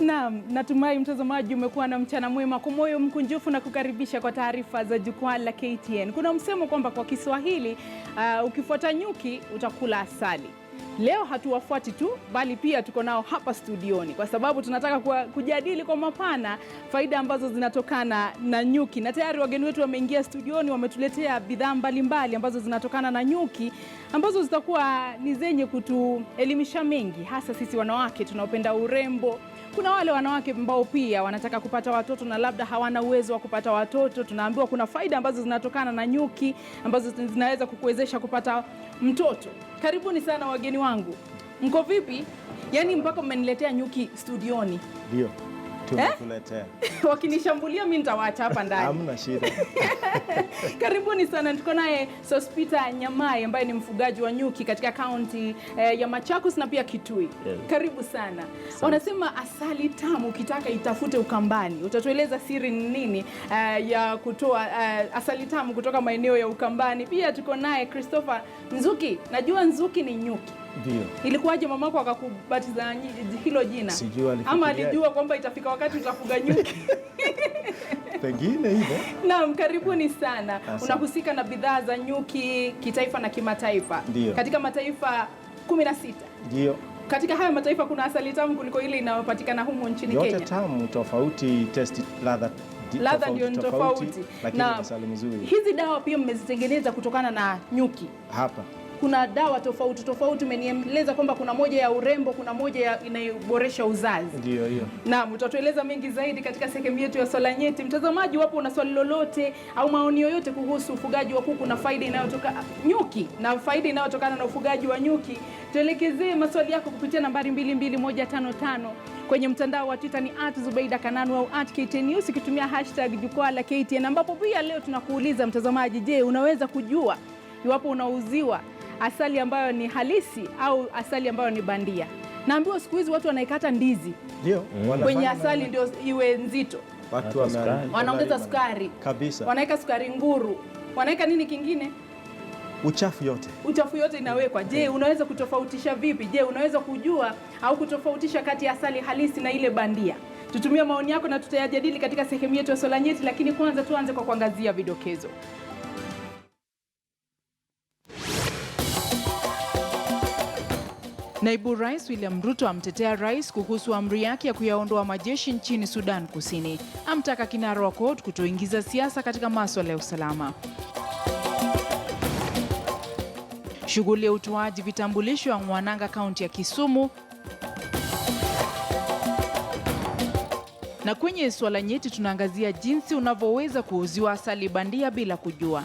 Naam, natumai mtazamaji umekuwa na mchana mwema. Kwa moyo mkunjufu na kukaribisha kwa taarifa za jukwaa la KTN. Kuna msemo kwamba kwa Kiswahili ukifuata nyuki utakula asali. Leo hatuwafuati tu bali pia tuko nao hapa studioni kwa sababu tunataka kujadili kwa mapana faida ambazo zinatokana na nyuki. Na tayari wageni wetu wameingia studioni, wametuletea bidhaa mbalimbali ambazo zinatokana na nyuki ambazo zitakuwa ni zenye kutuelimisha mengi, hasa sisi wanawake tunaopenda urembo. Kuna wale wanawake ambao pia wanataka kupata watoto na labda hawana uwezo wa kupata watoto. Tunaambiwa kuna faida ambazo zinatokana na nyuki ambazo zinaweza kukuwezesha kupata mtoto. Karibuni sana wageni wangu. Mko vipi? Yaani mpaka mmeniletea nyuki studioni. Ndio. Tumekuletea. Wakinishambulia mimi nitawaacha hapa ndani. Hamna shida. Karibuni sana. Tuko naye Sospita Nyamai ambaye ni mfugaji wa nyuki katika kaunti ya Machakos na pia Kitui. Yeah. Karibu sana. Wanasema asali tamu ukitaka itafute Ukambani. Utatueleza siri ni nini ya kutoa asali tamu kutoka maeneo ya Ukambani. Pia tuko naye Christopher Nzuki. Najua Nzuki ni nyuki. Ndio. Ilikuwaje mamako akakubatiza hilo jina? Sijui ama alijua kwamba itafika wakati utafuga nyuki? Pengine hivyo. Naam, karibuni sana. Unahusika na bidhaa za nyuki kitaifa na kimataifa. Ndio. Katika mataifa 16. Ndio. Katika haya mataifa kuna asali tamu kuliko ile inayopatikana humu nchini Kenya. Yote tamu, tofauti, test ladha ndio tofauti. Lakini asali mzuri. Hizi dawa pia mmezitengeneza kutokana na nyuki. Hapa Kuna dawa tofauti. Umenieleza kwamba kuna moja ya urembo, kuna moja inayoboresha uzazi. Ndio hiyo. Naam, utatueleza mengi zaidi katika sehemu yetu ya Swala Nyeti. Mtazamaji, wapo una swali lolote au maoni yoyote kuhusu ufugaji wa kuku na faida inayotoka nyuki na faida inayotokana na ufugaji wa nyuki, tuelekezee maswali yako kupitia nambari 22155. Kwenye mtandao wa Twitter ni @ZubaidaKananu au @KTN News ukitumia hashtag jukwaa la KTN, ambapo pia leo tunakuuliza mtazamaji, je, unaweza kujua iwapo unauziwa asali ambayo ni halisi au asali ambayo ni bandia? Naambiwa siku hizi watu wanaikata ndizi. Ndio. Kwenye asali ndio iwe nzito. Watu wanaongeza sukari. Kabisa. Wanaweka sukari nguru. Wanaweka nini kingine? Uchafu yote inawekwa. Je, unaweza kutofautisha vipi? Je, unaweza kujua au kutofautisha kati ya asali halisi na ile bandia? Tutumia maoni yako na tutayajadili katika sehemu yetu ya Swala Nyeti, lakini kwanza tuanze kwa kuangazia vidokezo. Naibu Rais William Ruto amtetea rais kuhusu amri yake ya kuyaondoa majeshi nchini Sudan Kusini. Amtaka kinara wa CORD kutoingiza siasa katika masuala ya usalama. Shughuli ya utoaji vitambulisho ya Mwananga kaunti ya Kisumu. Na kwenye Swala Nyeti tunaangazia jinsi unavyoweza kuuziwa asali bandia bila kujua.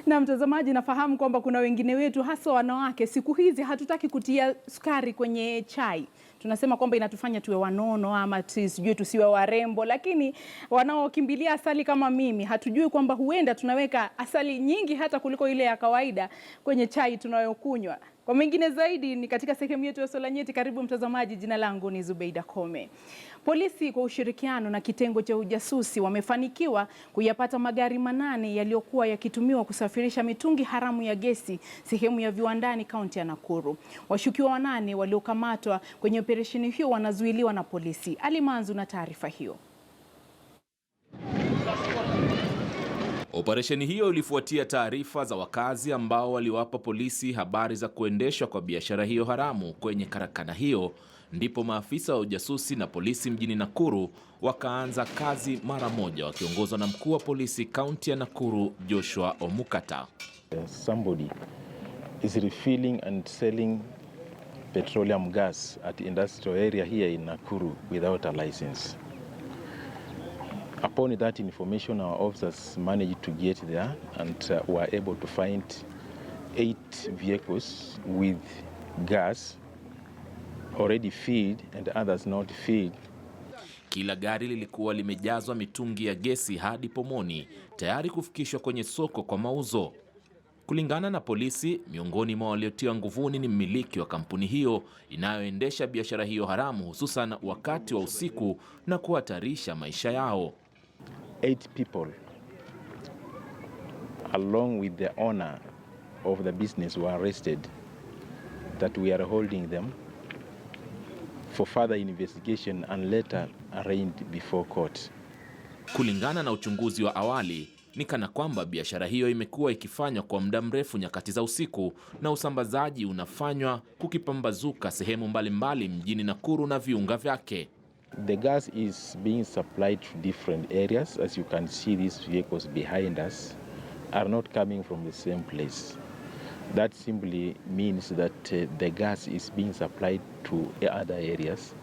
Na mtazamaji, nafahamu kwamba kuna wengine wetu hasa wanawake siku hizi hatutaki kutia sukari kwenye chai. Tunasema kwamba inatufanya tuwe wanono ama sijui tusiwe warembo, lakini wanaokimbilia asali kama mimi hatujui kwamba huenda tunaweka asali nyingi hata kuliko ile ya kawaida kwenye chai tunayokunywa. Kwa mengine zaidi ni katika sehemu yetu ya Swala Nyeti. Karibu mtazamaji, jina langu ni Zubeida Kome. Polisi kwa ushirikiano na kitengo cha ujasusi wamefanikiwa kuyapata magari 8 yaliyokuwa yakitumiwa kusafirisha mitungi haramu ya gesi sehemu ya Viwandani kaunti ya Nakuru. Washukiwa 8 waliokamatwa kwenye operesheni hiyo wanazuiliwa na polisi. Ali Manzu na taarifa hiyo. Operesheni hiyo ilifuatia taarifa za wakazi ambao waliwapa polisi habari za kuendeshwa kwa biashara hiyo haramu kwenye karakana hiyo. Ndipo maafisa wa ujasusi na polisi mjini Nakuru wakaanza kazi mara moja wakiongozwa na mkuu wa polisi kaunti ya Nakuru Joshua Omukata. Somebody is refilling and selling petroleum gas at the industrial area here in Nakuru without a license. Upon that information, our officers managed to get there and were able to find 8 vehicles with gas already filled and others not filled. Kila gari lilikuwa limejazwa mitungi ya gesi hadi pomoni, tayari kufikishwa kwenye soko kwa mauzo. Kulingana na polisi, miongoni mwa waliotiwa nguvuni ni mmiliki wa kampuni hiyo inayoendesha biashara hiyo haramu, hususan wakati wa usiku, na kuhatarisha maisha yao. 8 people along with the owner of the business were arrested, that we are holding them for further investigation and later arraigned before court. Kulingana na uchunguzi wa awali, ni kana kwamba biashara hiyo imekuwa ikifanywa kwa muda mrefu nyakati za usiku, na usambazaji unafanywa kukipambazuka sehemu mbalimbali mjini Nakuru na viunga vyake. The gas is being supplied to different areas. As you can see, these vehicles behind us are not coming from the same place. That simply means that the gas is being supplied to other areas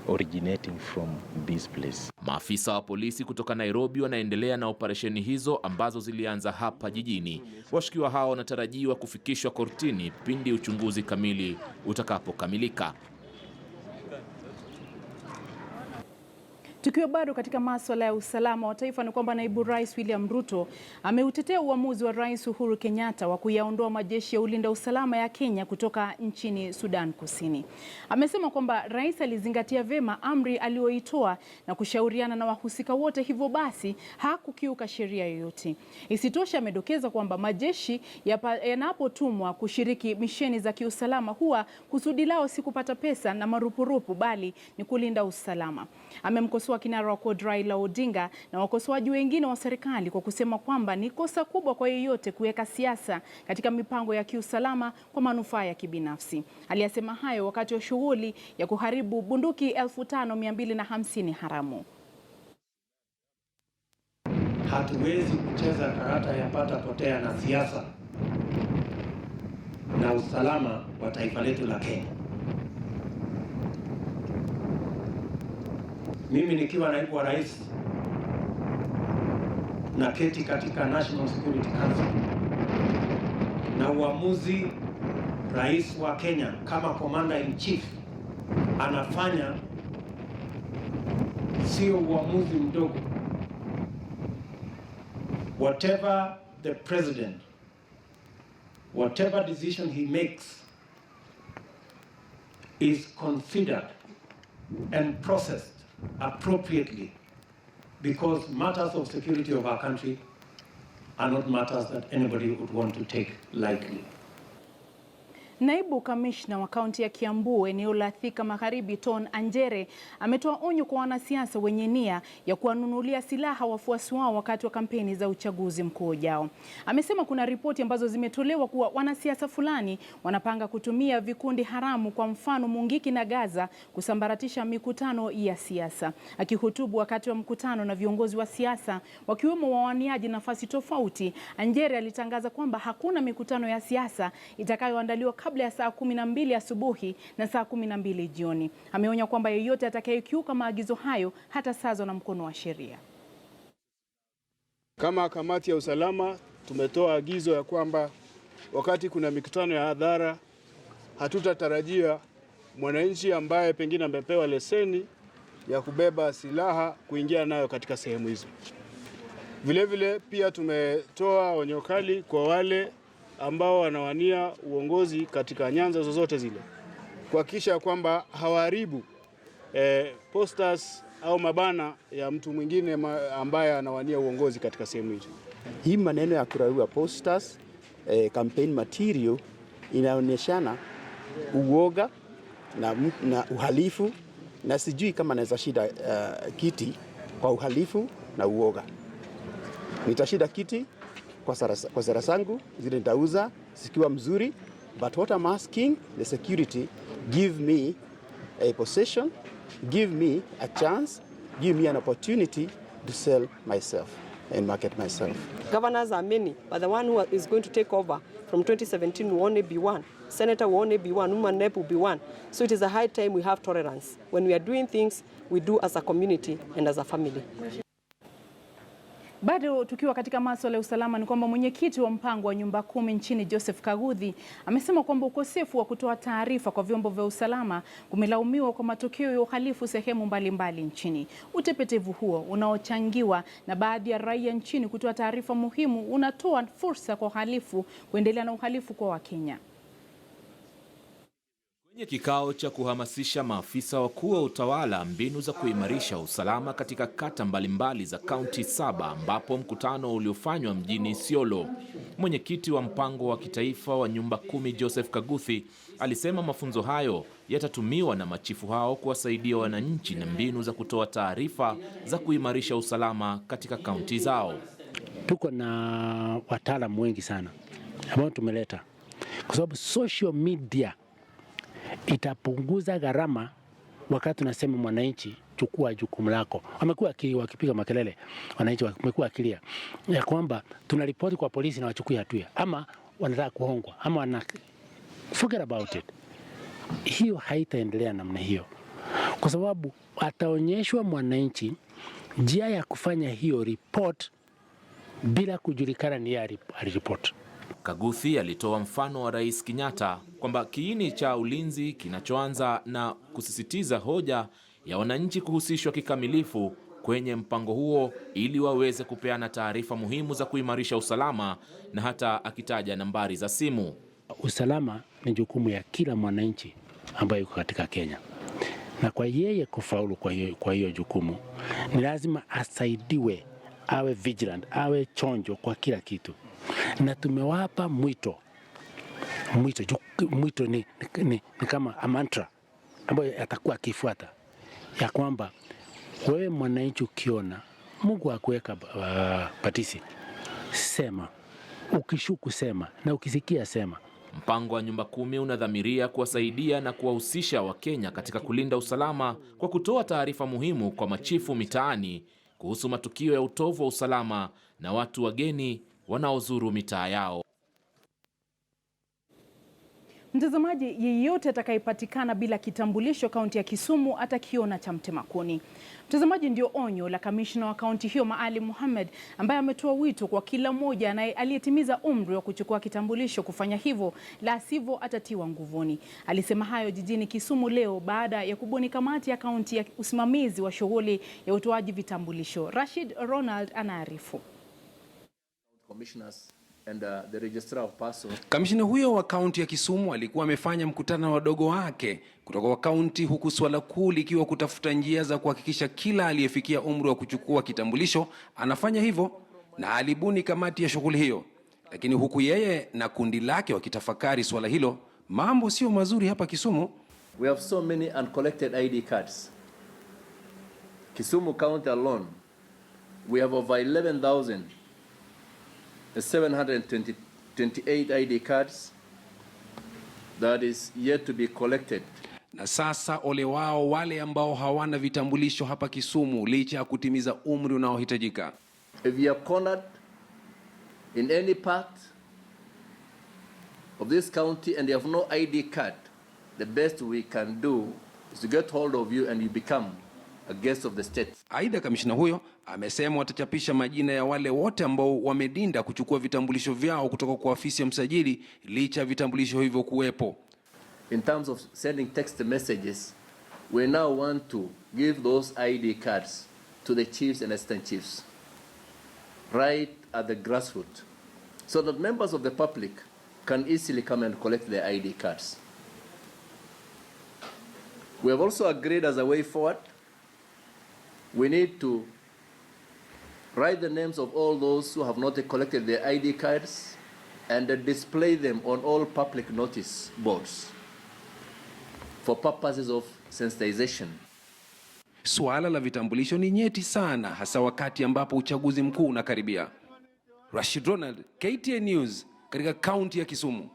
originating from this place. Maafisa wa polisi kutoka Nairobi wanaendelea na operesheni hizo ambazo zilianza hapa jijini. Washukiwa hao wanatarajiwa kufikishwa kortini pindi uchunguzi kamili utakapokamilika. Tukiwa bado katika masuala ya usalama wa taifa, ni kwamba naibu rais William Ruto ameutetea uamuzi wa Rais Uhuru Kenyatta wa kuyaondoa majeshi ya ulinda usalama ya Kenya kutoka nchini Sudan Kusini. Amesema kwamba rais alizingatia vema amri aliyoitoa na kushauriana na wahusika wote, hivyo basi hakukiuka sheria yoyote. Isitoshe, amedokeza kwamba majeshi yanapotumwa kushiriki misheni za kiusalama huwa kusudi lao si kupata pesa na marupurupu, bali ni kulinda usalama. Amemkosoa kinara wa CORD Raila Odinga na wakosoaji wengine wa serikali kwa kusema kwamba ni kosa kubwa kwa yeyote kuweka siasa katika mipango ya kiusalama kwa manufaa ya kibinafsi. Aliyasema hayo wakati wa shughuli ya kuharibu bunduki 5250 haramu. Hatuwezi kucheza karata ya pata potea na siasa na usalama wa taifa letu la Kenya. Mimi nikiwa naibu wa rais na keti katika National Security Council, na uamuzi rais wa Kenya kama commander in chief anafanya sio uamuzi mdogo. Whatever the president, whatever decision he makes is considered and processed appropriately, because matters of security of our country are not matters that anybody would want to take lightly. Naibu kamishna wa kaunti ya Kiambu eneo la Thika Magharibi Ton Anjere ametoa onyo kwa wanasiasa wenye nia ya kuwanunulia silaha wafuasi wao wakati wa kampeni za uchaguzi mkuu ujao. Amesema kuna ripoti ambazo zimetolewa kuwa wanasiasa fulani wanapanga kutumia vikundi haramu, kwa mfano Mungiki na Gaza, kusambaratisha mikutano ya siasa. Akihutubu wakati wa mkutano na viongozi wa siasa wakiwemo wawaniaji nafasi tofauti, Anjere alitangaza kwamba hakuna mikutano ya siasa itakayoandaliwa kabla ya saa 12 asubuhi na saa 12 jioni. Ameonya kwamba yeyote atakayekiuka maagizo hayo hatasazwa na mkono wa sheria. Kama kamati ya usalama tumetoa agizo ya kwamba wakati kuna mikutano ya hadhara, hatutatarajia mwananchi ambaye pengine amepewa leseni ya kubeba silaha kuingia nayo katika sehemu hizo. Vilevile pia tumetoa onyo kali kwa wale ambao wanawania uongozi katika nyanja zozote zile, kuhakikisha kwamba hawaharibu posters au mabana ya mtu mwingine ambaye anawania uongozi katika sehemu hizo. Hii maneno ya kurarua posters, campaign material inaonyeshana uoga na uhalifu, na sijui kama naweza shida kiti kwa uhalifu na uoga. Nitashinda kiti kwa sera zangu zile nitauza zikiwa mzuri, but what I'm asking the security, give me a possession, give me a chance, give me an opportunity to sell myself and market myself. Governors are many, but the one who is going to take over from 2017 will only be one. Senator will only be one. Woman rep will be one. So it is a high time we have tolerance. When we are doing things, we do as a community and as a family. Bado tukiwa katika masuala ya usalama ni kwamba mwenyekiti wa mpango wa nyumba 10 nchini Joseph Kaguthi amesema kwamba ukosefu wa kutoa taarifa kwa vyombo vya usalama kumelaumiwa kwa matukio ya uhalifu sehemu mbalimbali nchini. Utepetevu huo unaochangiwa na baadhi ya raia nchini kutoa taarifa muhimu unatoa fursa kwa uhalifu kuendelea na uhalifu kwa Wakenya. Kwenye kikao cha kuhamasisha maafisa wakuu wa utawala mbinu za kuimarisha usalama katika kata mbalimbali za kaunti 7 ambapo mkutano uliofanywa mjini Isiolo, mwenyekiti wa mpango wa kitaifa wa nyumba 10 Joseph Kaguthi alisema mafunzo hayo yatatumiwa na machifu hao kuwasaidia wananchi na mbinu za kutoa taarifa za kuimarisha usalama katika kaunti zao. Tuko na wataalamu wengi sana ambao tumeleta kwa sababu social media itapunguza gharama wakati tunasema mwananchi chukua jukumu lako. Wamekuwa wakipiga makelele, wananchi wamekuwa akilia ya kwamba tunaripoti kwa polisi na wachukue hatua, ama wanataka kuhongwa, ama wana forget about it. Hiyo haitaendelea namna hiyo, kwa sababu ataonyeshwa mwananchi njia ya kufanya hiyo report bila kujulikana ni ya report. Kaguthi alitoa mfano wa Rais Kenyatta kwamba kiini cha ulinzi kinachoanza na kusisitiza hoja ya wananchi kuhusishwa kikamilifu kwenye mpango huo ili waweze kupeana taarifa muhimu za kuimarisha usalama, na hata akitaja nambari za simu. Usalama ni jukumu ya kila mwananchi ambaye yuko katika Kenya, na kwa yeye kufaulu kwa hiyo jukumu ni lazima asaidiwe, awe vigilant, awe chonjo kwa kila kitu. Na tumewapa mwito ni kama a mantra ambayo atakuwa akifuata, ya kwamba wewe mwananchi ukiona Mungu akuweka patisi, sema, ukishuku sema, na ukisikia sema. Mpango wa nyumba 10 unadhamiria kuwasaidia na kuwahusisha Wakenya katika kulinda usalama kwa kutoa taarifa muhimu kwa machifu mitaani kuhusu matukio ya utovu wa usalama na watu wageni wanaozuru mitaa yao. Mtazamaji, yeyote atakayepatikana bila kitambulisho kaunti ya Kisumu atakiona cha mtema kuni. Mtazamaji, ndio onyo la kamishna wa kaunti hiyo Maalim Mohamed, ambaye ametoa wito kwa kila mmoja aliyetimiza umri wa kuchukua kitambulisho kufanya hivyo, la sivyo atatiwa nguvuni. Alisema hayo jijini Kisumu leo baada ya kubuni kamati ya kaunti ya usimamizi wa shughuli ya utoaji vitambulisho. Rashid Ronald anaarifu. Kamishina huyo wa kaunti ya Kisumu alikuwa amefanya mkutano na wadogo wake kutoka kwa kaunti, huku swala kuu likiwa kutafuta njia za kuhakikisha kila aliyefikia umri wa kuchukua kitambulisho anafanya hivyo, na alibuni kamati ya shughuli hiyo. Lakini huku yeye na kundi lake wakitafakari swala hilo, mambo sio mazuri hapa Kisumu. We have so many uncollected ID cards. Kisumu County alone, we have over 11,728 ID cards that is yet to be collected. Na sasa ole wao wale ambao hawana vitambulisho hapa Kisumu licha ya kutimiza umri unaohitajika. If you are cornered in any part of this county and you have no ID card, the best we can do is to get hold of you and you become a guest of the state. Aidha, kamishna huyo amesema watachapisha majina ya wale wote ambao wamedinda kuchukua vitambulisho vyao kutoka kwa afisi ya msajili licha ya vitambulisho hivyo kuwepo. In terms of sending text messages, we now want to give those ID cards to the chiefs and assistant chiefs right at the grassroots, so that members of the public can easily come and collect their ID cards. We have also agreed as a way forward, we need to write the names of all those who have not collected their ID cards and display them on all public notice boards for purposes of sensitization. Suala la vitambulisho ni nyeti sana, hasa wakati ambapo uchaguzi mkuu unakaribia. Rashid Ronald, KTN News, katika kaunti ya Kisumu.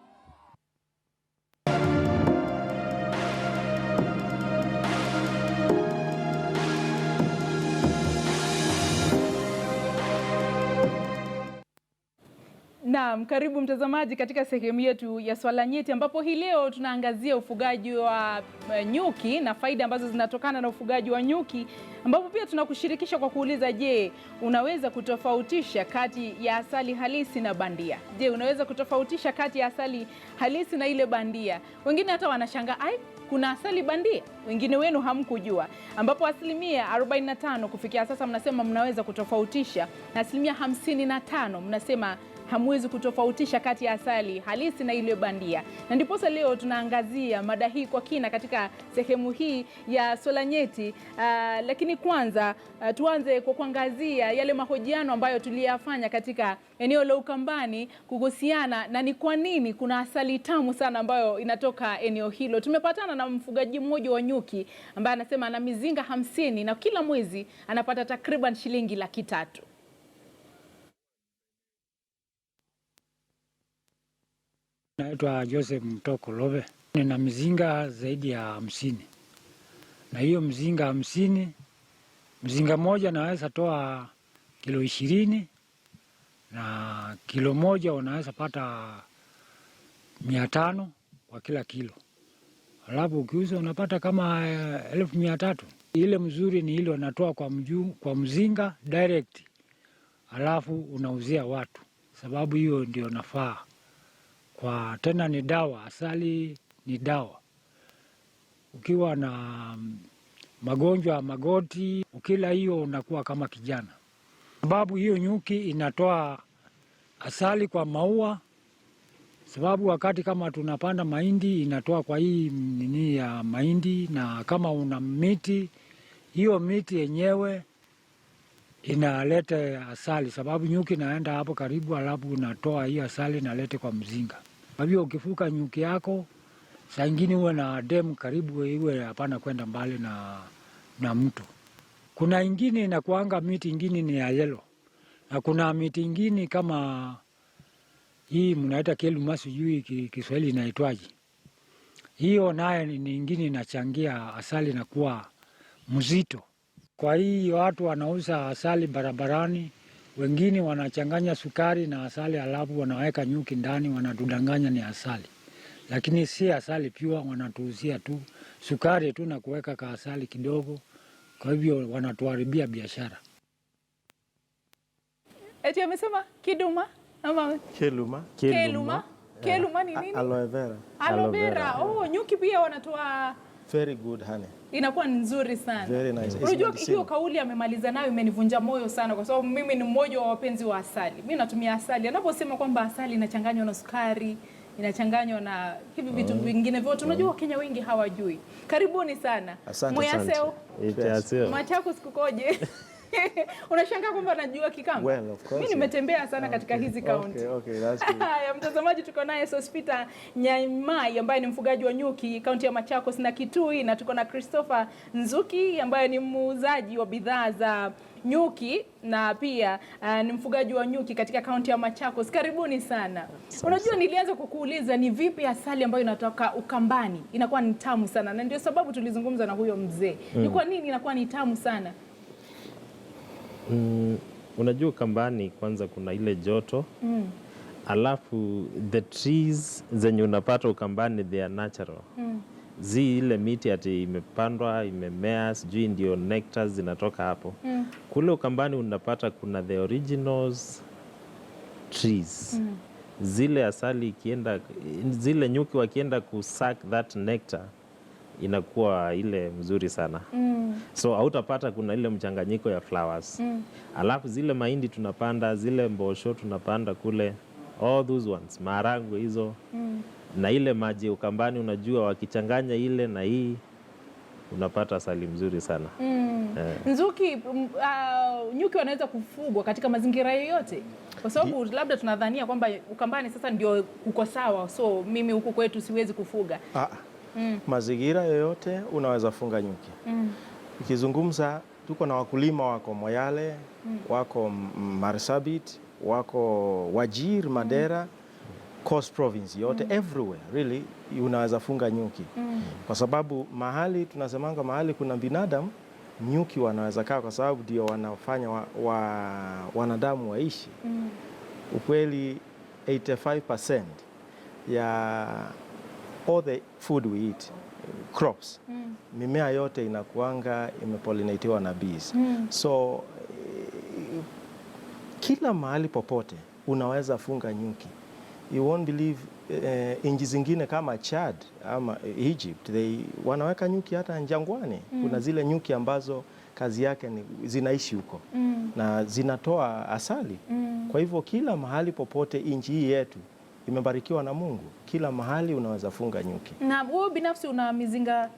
Na Naam, karibu mtazamaji katika sehemu yetu ya Swala Nyeti, ambapo hii leo tunaangazia ufugaji wa nyuki na faida ambazo zinatokana na ufugaji wa nyuki, ambapo pia tunakushirikisha kwa kuuliza, je, unaweza kutofautisha kati ya asali halisi na bandia? Je, unaweza kutofautisha kati ya asali halisi na ile bandia? Wengine hata wanashangaa, ai, kuna asali bandia? Wengine wenu hamkujua, ambapo asilimia 45 kufikia sasa mnasema mnaweza kutofautisha, na asilimia 55 mnasema hamwezi kutofautisha kati ya asali halisi na ile bandia. Na ndiposa leo tunaangazia mada hii kwa kina katika sehemu hii ya Swala Nyeti. Lakini kwanza tuanze kwa kuangazia yale mahojiano ambayo tuliyafanya katika eneo la Ukambani kuhusiana na ni kwa nini kuna asali tamu sana ambayo inatoka eneo hilo. Tumepatana na mfugaji mmoja wa nyuki ambaye anasema ana mizinga 50 na kila mwezi anapata takriban shilingi 300,000. Naitwa Joseph Mtoko Lobe. Nina mizinga zaidi ya 50. Na hiyo mzinga 50, mzinga moja naweza toa kilo 20, na kilo moja unaweza pata 500 kwa kila kilo. Alafu ukiuza unapata kama 1,300. Ile mzuri ni ile unatoa kwa mzinga direct. Alafu unauzia watu. Sababu hiyo ndio nafaa. Kwa tena ni dawa, asali ni dawa. Ukiwa na magonjwa ya magoti, ukila hiyo unakuwa kama kijana. Sababu hiyo nyuki inatoa asali kwa maua. Sababu wakati kama tunapanda mahindi inatoa kwa hii nini ya mahindi, na kama una miti, hiyo miti yenyewe inaleta asali. Sababu nyuki naenda hapo karibu, alafu unatoa hii asali na lete kwa mzinga. Kwa hivyo ukifuka nyuki yako, saa ingine uwe na demu karibu, iwe hapana kwenda mbali na mtu. Kuna ingine inakuanga miti ingine ni ya yellow. Na kuna miti ingine kama hii mnaita keluma, sijui Kiswahili inaitwaje. Hiyo naye ni ingine inachangia asali na kuwa mzito. Kwa hii watu wanauza asali barabarani, wengine wanachanganya sukari na asali, alafu wanaweka nyuki ndani, wanatudanganya ni asali. Lakini si asali pure, wanatuuzia tu sukari tu na kuweka ka asali kidogo. Kwa hivyo wanatuharibia biashara. Eti amesema kiduma ama Keluma. Keluma ni nini? Aloe vera. Aloe vera. Oh, nyuki pia wanatoa Very good honey. Inakuwa nzuri sana. Very nice. Unajua hiyo kauli amemaliza nayo imenivunja moyo sana, kwa sababu mimi ni mmoja wa wapenzi wa asali. Mimi natumia asali. Anaposema kwamba asali inachanganywa na sukari, inachanganywa na hivi vitu vingine vyote, unajua Wakenya wengi hawajui. Karibuni sana. Mwaseo. Machako sikukoje? Unashangaa kwamba najua Kikamba? Well, of course. Mimi nimetembea sana katika hizi kaunti. Okay, that's good. Haya, mtazamaji, tuko naye Sospita Nyamai ambaye ni mfugaji wa nyuki kaunti ya Machakos na Kitui, na tuko na Christopher Nzuki ambaye ni muuzaji wa bidhaa za nyuki na pia ni mfugaji wa nyuki katika kaunti ya Machakos. Karibuni sana. Unajua nilianza kukuuliza ni vipi asali ambayo inatoka Ukambani inakuwa ni tamu sana, na ndio sababu tulizungumza na huyo mzee. Ni kwa nini inakuwa ni tamu sana? Unajua Ukambani kwanza kuna ile joto. Alafu the trees zenye unapata Ukambani they are natural. Zi ile miti ati imepandwa, imemea, sijui ndio nectar zinatoka hapo. Kule Ukambani unapata kuna the originals trees. Zile asali ikienda, zile nyuki wakienda kusuck that nectar inakuwa ile mzuri sana. So hautapata kuna ile mchanganyiko ya flowers. Alafu zile mahindi tunapanda, zile mbosho tunapanda kule, all those ones, maharagwe hizo. Na ile maji Ukambani unajua wakichanganya ile na hii unapata asali mzuri sana. Nzuki, nyuki wanaweza kufugwa katika mazingira yoyote? Kwa sababu labda tunadhania kwamba Ukambani sasa ndio uko sawa, so mimi huku kwetu siwezi kufuga. Mazingira yoyote unaweza funga nyuki. Ukizungumza tuko na wakulima wako Moyale, wako Marsabit, wako Wajir, Madera, Coast Province yote, everywhere really unaweza funga nyuki. Kwa sababu mahali tunasemanga mahali kuna binadamu, nyuki wanaweza kaa, kwa sababu ndio wanafanya wanadamu waishi. Ukweli 85% ya all the food we eat, crops, mimea yote inakuanga imepollinatiwa na bees. So kila mahali popote unaweza funga nyuki. You won't believe nchi zingine kama Chad ama Egypt, wanaweka nyuki hata jangwani. Kuna zile nyuki ambazo kazi yake ni zinaishi huko na zinatoa asali. Kwa hivyo kila mahali popote nchi hii yetu imebarikiwa na Mungu, kila mahali unaweza funga nyuki. Na wewe binafsi una mizinga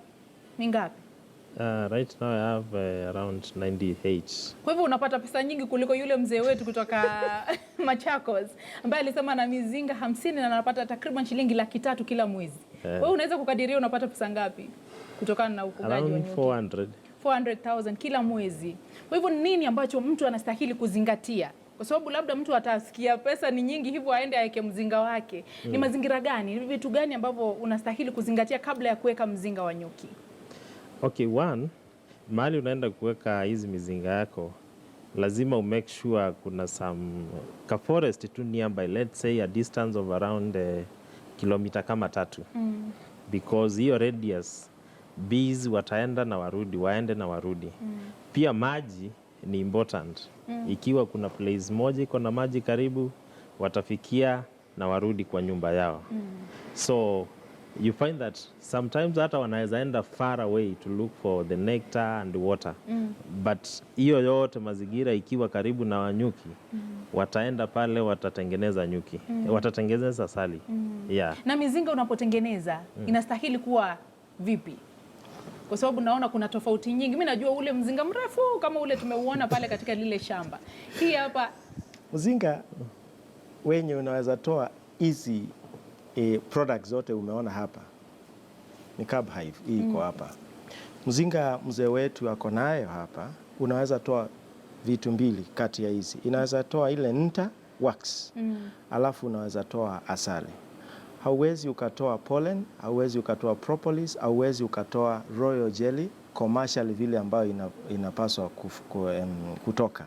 mingapi? Right now I have around 98. Kwa hivyo unapata pesa nyingi kuliko yule mzee wetu kutoka Machakos ambaye alisema na mizinga 50 na anapata takriban shilingi 300,000 kila mwezi. Wewe unaweza kukadiria unapata pesa ngapi kutokana na ufugaji wa nyuki? 400,000 kila mwezi. Kwa hivyo nini ambacho mtu anastahili kuzingatia? Kwa sababu labda mtu atasikia pesa ni nyingi hivyo aende aweke mzinga wake. Ni mazingira gani? Ni vitu gani ambavyo unastahili kuzingatia kabla ya kuweka mzinga wa nyuki? Okay, one, mahali unaenda kuweka hizi mizinga yako, lazima umake sure kuna some forest tu nearby, let's say a distance of around kilomita kama 3. Because hiyo radius, bees wataenda na warudi, waende na warudi. Pia maji ni important. Ikiwa kuna place moja iko na maji karibu, watafikia na warudi kwa nyumba yao. So you find that sometimes hata wanaweza enda far away to look for the nectar and water. But hiyo yote mazingira ikiwa karibu na wanyuki, wataenda pale, watatengeneza nyuki, watatengeneza asali. Yeah. Na mizinga unapotengeneza inastahili kuwa vipi? Kwa sababu naona kuna tofauti nyingi. Mimi najua ule mzinga mrefu kama ule tumeuona pale katika lile shamba. Hii hapa mzinga wenye unaweza toa hizi products zote umeona hapa ni Carb Hive, hii iko hapa. Mzinga mzee wetu ako nayo hapa, unaweza toa vitu mbili kati ya hizi. Inaweza toa ile nta wax, alafu unaweza toa asali. Hauwezi ukatoa pollen, hauwezi ukatoa propolis, hauwezi ukatoa royal jelly commercial vile ambayo inapaswa kutoka.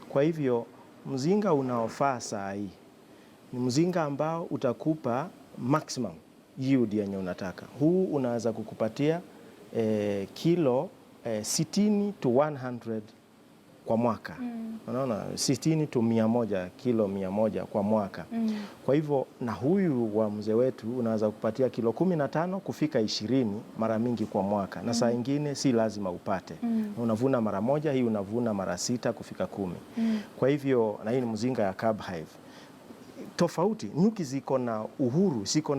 Kwa hivyo mzinga unaofaa saa hii ni mzinga ambao utakupa maximum yield yenye unataka. Huu unaweza kukupatia kilo 60 to 100 kwa mwaka. Unaona, 60 to 100, kilo 100 kwa mwaka. Kwa hivyo na huyu wa mzee wetu unaweza kupatia kilo 15 kufika 20 mara mingi kwa mwaka. Na saa ingine si lazima upate. Unavuna mara moja, hii unavuna mara 6 kufika 10. Kwa hivyo na hii ni mzinga ya Carb Hive. Tofauti, nyuki ziko na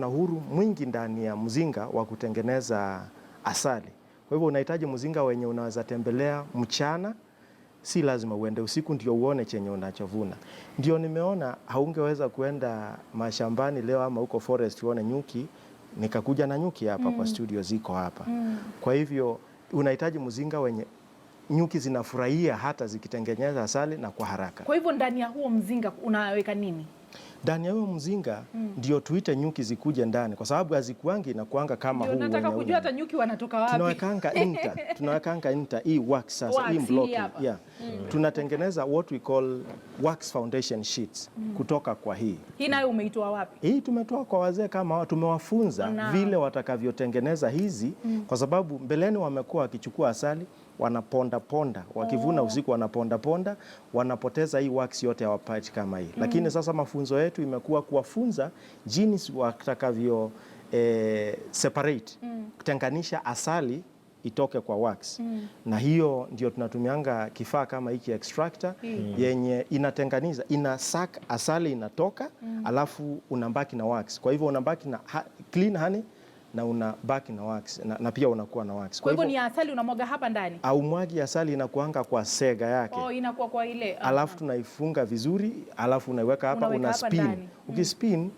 uhuru mwingi ndani ya mzinga wa kutengeneza asali. Kwa hivyo unahitaji mzinga wenye unaweza tembelea mchana, si lazima uende usiku ndio uone chenye unachovuna. Ndio nimeona haungeweza kuenda mashambani leo ama huko forest uone nyuki, nikakuja na nyuki hapa kwa studio ziko hapa. Kwa hivyo unahitaji mzinga wenye nyuki zinafurahia hata zikitengeneza asali na kwa haraka. Kwa hivyo ndani ya huo mzinga unaweka nini? Ndani ya huo mzinga ndio tuite nyuki zikuje ndani, kwa sababu hazikuangi na kuanga kama huu. Nataka kujua hata nyuki wanatoka wapi. Tunawekanga inta hii wax sasa, hii block. Yeah. Tunatengeneza what we call wax foundation sheets kutoka kwa hii. Hii nayo umeitoa wapi? Hii tumetoa kwa wazee kama hao, tumewafunza vile watakavyotengeneza hizi kwa sababu mbeleni wamekuwa wakichukua asali wanaponda, wakivuna usiku wanaponda, wanapoteza hii wax yote hawapati kama hii. Lakini sasa mafunzo yetu imekuwa kuwafunza jinsi watakavyo separate, kutenganisha asali itoke kwa wax. Na hiyo ndio tunatumianga kifaa kama hiki extractor yenye inatenganisha, inasack asali inatoka, alafu unabaki na wax. Kwa hivyo unabaki na clean honey na unabaki na wax na pia unakuwa na wax. Kwa hivyo ni asali unamwaga hapa ndani? Au mwagi asali inakuanga kwa sega yake. Inakuwa kwa ile. Alafu tunaifunga vizuri, alafu unaiweka hapa, una spin. Ukispin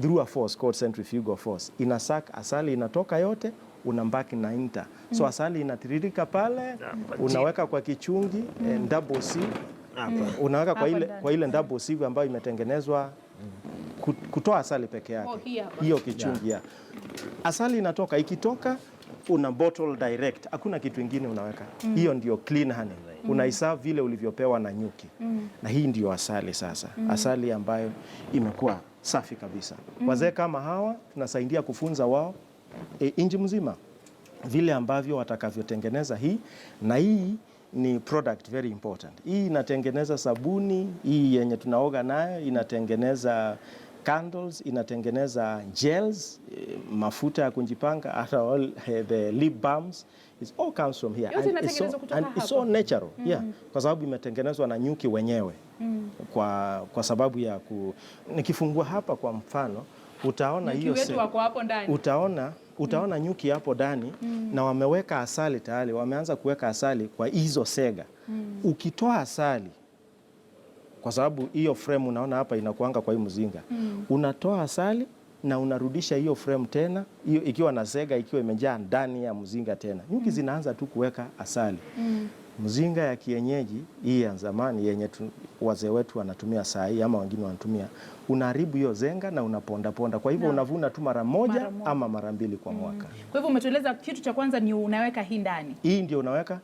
through a force called centrifugal force, inasack asali inatoka yote, unabaki na inta. So asali inatiririka pale, unaweka kwa kichungi double seal. Unaweka kwa ile double seal ambayo imetengenezwa kutoa asali peke yake. Hiyo kichungi. Asali inatoka, ikitoka una bottle direct. Hakuna kitu kingine unaweka. Hiyo ndio clean honey. unaiserve vile ulivyopewa na nyuki. Na hii ndio asali sasa. Asali ambayo imekuwa safi kabisa. Wazee kama hawa tunasaidia kufunza wao nchi mzima vile ambavyo watakavyotengeneza hii, na hii ni product very important. Hii inatengeneza sabuni, hii yenye tunaoga nayo inatengeneza candles, inatengeneza gels, mafuta ya kunjipanga, all the lip balms, it all comes from here and it's so natural. Yeah, kwa sababu imetengenezwa na nyuki wenyewe. Kwa sababu ya nikifungua hapa kwa mfano utaona hiyo utaona nyuki hapo ndani na wameweka asali tayari, wameanza kuweka asali kwa hizo sega. Ukitoa asali, kwa sababu hiyo frame unaona hapa inakuanga kwa hii mzinga, unatoa asali na unarudisha hiyo frame tena, hiyo ikiwa na sega, ikiwa imejaa ndani ya mzinga tena. Nyuki zinaanza tu kuweka asali. Mzinga ya kienyeji hii ya zamani yenye wazee wetu wanatumia saa hii ama wengine wanatumia, unaharibu hiyo zenga na unaponda ponda. Kwa hivyo unavuna tu mara moja ama mara mbili kwa mwaka. Kwa hivyo umetueleza kitu cha kwanza ni unaweka hii ndani. Hii ndio unaweka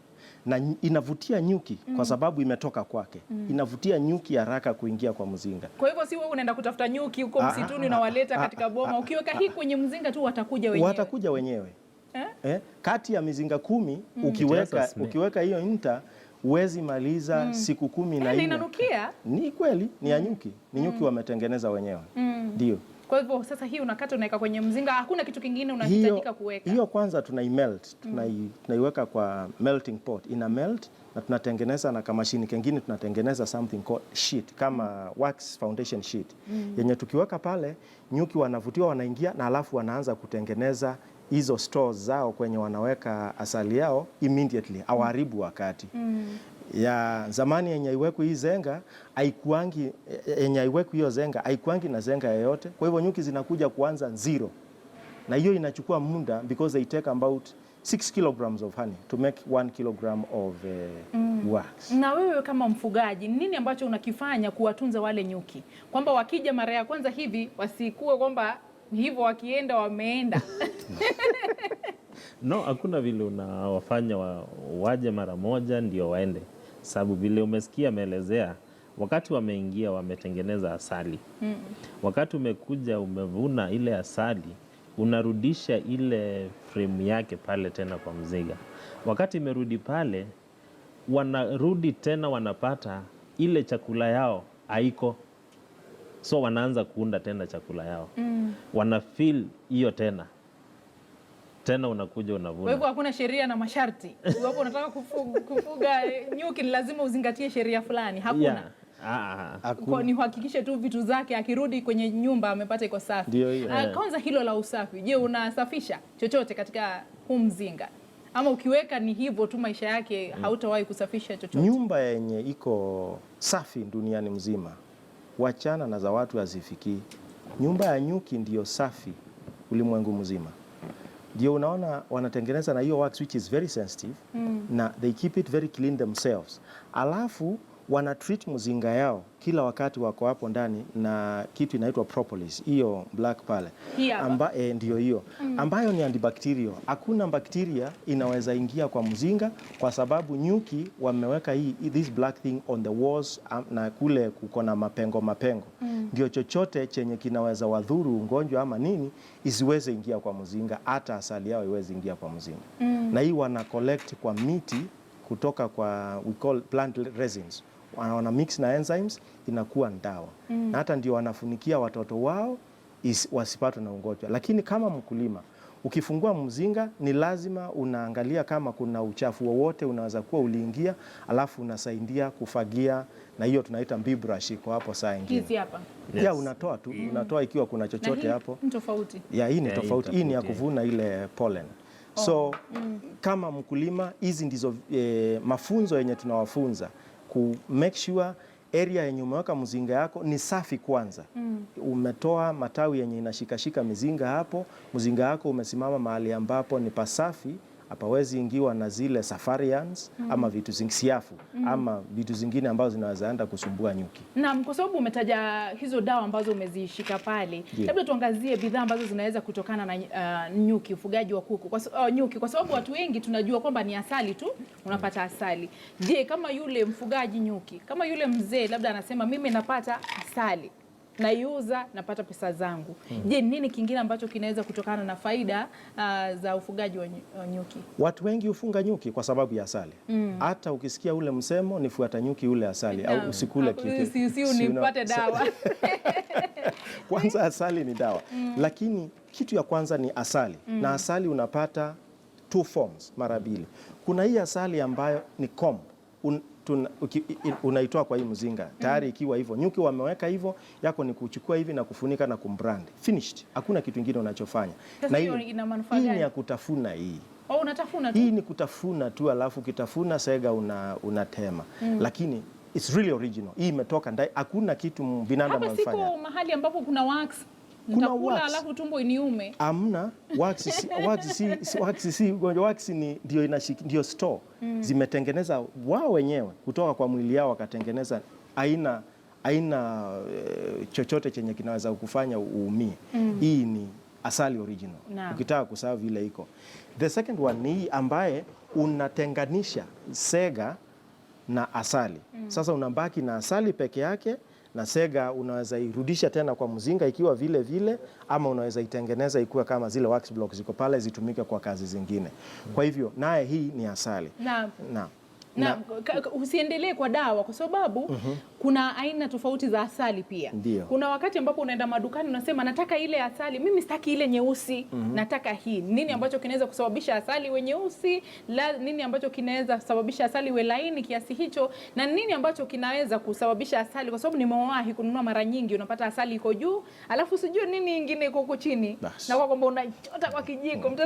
na inavutia nyuki kwa sababu imetoka kwake. Inavutia nyuki haraka kuingia kwa mzinga. Kwa hivyo si wewe unaenda kutafuta nyuki huko msituni na waleta katika boma. Ukiweka hii kwenye mzinga tu watakuja wenyewe. Watakuja wenyewe. Kati ya mizinga 10 ukiweka hiyo nta huwezi maliza siku 14. Inanukia? Ni kweli, ni ya nyuki. Ni nyuki wametengeneza wenyewe. Ndio. Kwa hivyo sasa hii unakata unaweka kwenye mzinga, hakuna kitu kingine unahitajika kuweka. Hiyo kwanza tunaimelt, tunaiweka kwa melting pot. Ina melt na tunatengeneza na kamashini kengine tunatengeneza something called sheet, kama wax foundation sheet. Yenye tukiweka pale nyuki wanavutiwa, wanaingia na alafu wanaanza kutengeneza hizo stores zao kwenye wanaweka asali yao immediately, hawaharibu wakati. Ya zamani yenye iwekwe hii zenga haikuangi, yenye iwekwe hiyo zenga haikuangi na zenga yoyote. Kwa hivyo nyuki zinakuja kuanza zero, na hiyo inachukua muda because they take about 6 kilograms of honey to make 1 kilogram of wax. Na wewe kama mfugaji, nini ambacho unakifanya kuwatunza wale nyuki, kwamba wakija mara ya kwanza hivi wasikue kwamba hivyo wakienda wameenda? No, hakuna vile unawafanya waje mara moja ndio waende. Sababu vile umesikia ameelezea, wakati wameingia wametengeneza asali. Wakati umekuja umevuna ile asali, unarudisha ile frame yake pale tena kwa mzinga. Wakati imerudi pale, wanarudi tena wanapata ile chakula yao haiko. So wanaanza kuunda tena chakula yao. Wanafeel hiyo tena unakuja unavuna. Kwa hivyo hakuna sheria na masharti. Iwapo unataka kufuga nyuki ni lazima uzingatie sheria fulani. Hakuna. Kwa ni uhakikishe tu vitu zake akirudi kwenye nyumba amepata iko safi. Kwanza hilo la usafi. Je, unasafisha chochote katika huu mzinga? Ama ukiweka ni hivyo tu maisha yake hautawahi kusafisha chochote? Nyumba yenye iko safi duniani mzima, wachana na za watu hazifikii. Nyumba ya nyuki ndiyo safi ulimwengu mzima. Ndio unaona wanatengeneza na hiyo wax which is very sensitive, na they keep it very clean themselves. Alafu wana treat mzinga yao kila wakati wako hapo ndani na kitu inaitwa propolis, hiyo black pale. Ndio hiyo ambayo ni antibacterial. Hakuna bakteria inaweza ingia kwa mzinga kwa sababu nyuki wameweka this black thing on the walls, na kule kuko na mapengo. Ndio chochote chenye kinaweza wadhuru ugonjwa ama nini isiweze ingia kwa mzinga, hata asali yao iweze ingia kwa mzinga. Na hii wana collect kwa miti kutoka kwa we call plant resins. Wana mix na enzymes inakuwa dawa. Na hata ndio wanafunikia watoto wao wasipatwe na ugonjwa. Lakini kama mkulima ukifungua mzinga ni lazima unaangalia kama kuna uchafu wowote unaweza kuwa uliingia, alafu unasaidia kufagia, na hiyo tunaita bee brush iko hapo saa nyingine. Hizi hapa. Ya unatoa tu, unatoa ikiwa kuna chochote hapo. Ni tofauti. Ya hii ni tofauti. Hii ni ya kuvuna ile pollen. So kama mkulima hizi ndizo mafunzo yenye tunawafunza, ku make sure area yenye umeweka mzinga yako ni safi kwanza. Umetoa matawi yenye inashikashika mizinga hapo, mzinga yako umesimama mahali ambapo ni pasafi, hapawezi ingiwa na zile safarians ama vitu siafu ama vitu zingine ambazo zinaweza enda kusumbua nyuki. Naam, kwa sababu umetaja hizo dawa ambazo umezishika pale, labda tuangazie bidhaa ambazo zinaweza kutokana na nyuki, ufugaji wa kuku nyuki, kwa sababu watu wengi tunajua kwamba ni asali tu unapata asali. Je, kama yule mfugaji nyuki, kama yule mzee labda anasema mimi napata asali, naiuza, napata pesa zangu. Je, nini kingine ambacho kinaweza kutokana na faida za ufugaji wa nyuki? Watu wengi hufunga nyuki kwa sababu ya asali. Hata ukisikia ule msemo nifuata nyuki ule asali au usikule kitu. Si unipate dawa. Kwanza asali ni dawa. Lakini kitu ya kwanza ni asali. Na asali unapata two forms, mara mbili. Kuna hii asali ambayo ni comb. Unaitoa kwa hii mzinga tayari ikiwa hivyo, nyuki wameweka hivyo, yako ni kuchukua hivi na kufunika na kumbrand, finished, hakuna kitu kingine unachofanya. Na hii ni ya kutafuna hii. Unatafuna tu? Hii ni kutafuna tu, alafu kitafuna sega unatema. Lakini it's really original. Hii imetoka ndani, hakuna kitu binadamu amefanya. Hapa siko mahali ambapo kuna wax. Nitakula alafu tumbo iniume. Amna, wax ndio store. Zimetengeneza wao wenyewe kutoka kwa mwili yao, wakatengeneza aina chochote chenye kinaweza kufanya uumie. Hii ni asali original. Ukitaka kusahau vile iko. The second one ni hii ambaye unatenganisha sega na asali. Sasa unabaki na asali peke yake, na sega unaweza irudisha tena kwa mzinga ikiwa vile vile, ama unaweza itengeneza ikuwa kama zile wax blocks ziko pale zitumike kwa kazi zingine. Kwa hivyo naye hii ni asali. Na usiendelee kwa dawa kwa sababu kuna aina tofauti za asali pia. Kuna wakati ambapo unaenda madukani unasema nataka ile asali, mimi sitaki ile nyeusi, nataka hii. Nini ambacho kinaweza kusababisha asali iwe nyeusi? Nini ambacho kinaweza kusababisha asali iwe laini kiasi hicho? Na nini ambacho kinaweza kusababisha asali, kwa sababu nimewahi kununua mara nyingi unapata asali iko juu, alafu sijui nini nyingine iko huko chini. Na kwa kwamba unachota kwa kijiko.